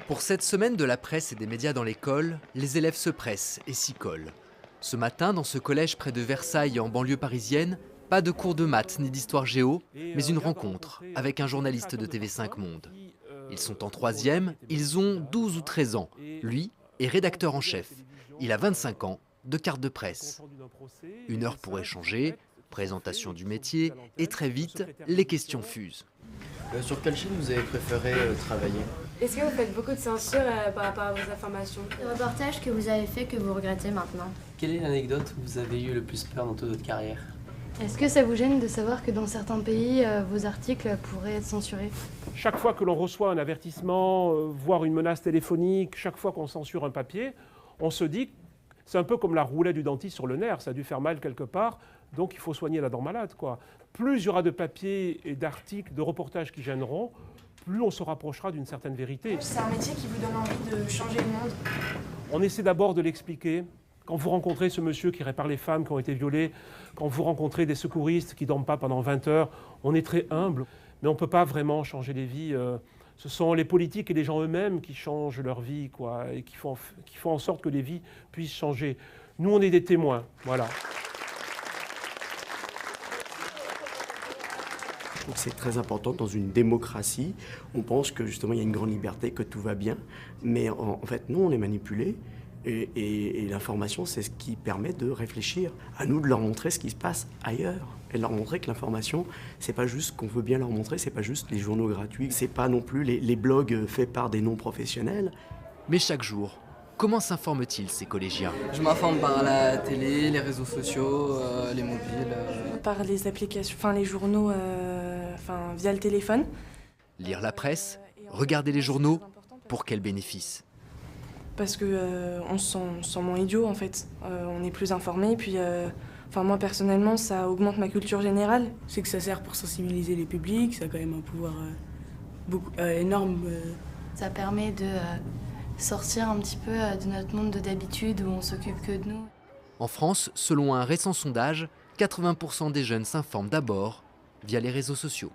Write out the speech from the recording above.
Pour cette semaine de la presse et des médias dans l'école, les élèves se pressent et s'y collent. Ce matin, dans ce collège près de Versailles en banlieue parisienne, pas de cours de maths ni d'histoire géo, mais une rencontre avec un journaliste de TV5 Monde. Ils sont en troisième, ils ont 12 ou 13 ans. Lui est rédacteur en chef. Il a 25 ans, de carte de presse. 1 heure pour échanger, présentation du métier, et très vite, les questions fusent. Sur quelle chaîne vous avez préféré travailler? Est-ce que vous faites beaucoup de censure par rapport à vos informations? Le reportage que vous avez fait que vous regrettez maintenant. Quelle est l'anecdote où vous avez eu le plus peur dans toute votre carrière? Est-ce que ça vous gêne de savoir que dans certains pays, vos articles pourraient être censurés? Chaque fois que l'on reçoit un avertissement, voire une menace téléphonique, chaque fois qu'on censure un papier, on se dit, c'est un peu comme la roulette du dentiste sur le nerf, ça a dû faire mal quelque part, donc il faut soigner la dent malade, quoi. Plus il y aura de papiers et d'articles, de reportages qui gêneront, plus on se rapprochera d'une certaine vérité. C'est un métier qui vous donne envie de changer le monde. On essaie d'abord de l'expliquer. Quand vous rencontrez ce monsieur qui répare les femmes qui ont été violées, quand vous rencontrez des secouristes qui ne dorment pas pendant 20 heures, on est très humble, mais on ne peut pas vraiment changer les vies. Ce sont les politiques et les gens eux-mêmes qui changent leur vie, quoi, et qui font en sorte que les vies puissent changer. Nous, on est des témoins, voilà. Donc c'est très important dans une démocratie. On pense que justement il y a une grande liberté, que tout va bien, mais en fait nous on est manipulés et l'information c'est ce qui permet de réfléchir. À nous de leur montrer ce qui se passe ailleurs et de leur montrer que l'information c'est pas juste ce qu'on veut bien leur montrer, c'est pas juste les journaux gratuits, c'est pas non plus les blogs faits par des non-professionnels. Mais chaque jour, comment s'informent-ils ces collégiens? Je m'informe par la télé, les réseaux sociaux, les mobiles. Par les applications, les journaux, via le téléphone. Lire la presse, regarder les journaux, pour quel bénéfice? Parce que on se sent moins idiot en fait. On est plus informé, puis moi personnellement ça augmente ma culture générale. C'est que ça sert pour sensibiliser les publics, ça a quand même un pouvoir énorme. Ça permet de sortir un petit peu de notre monde d'habitude où on s'occupe que de nous. En France, selon un récent sondage, 80% des jeunes s'informent d'abord via les réseaux sociaux.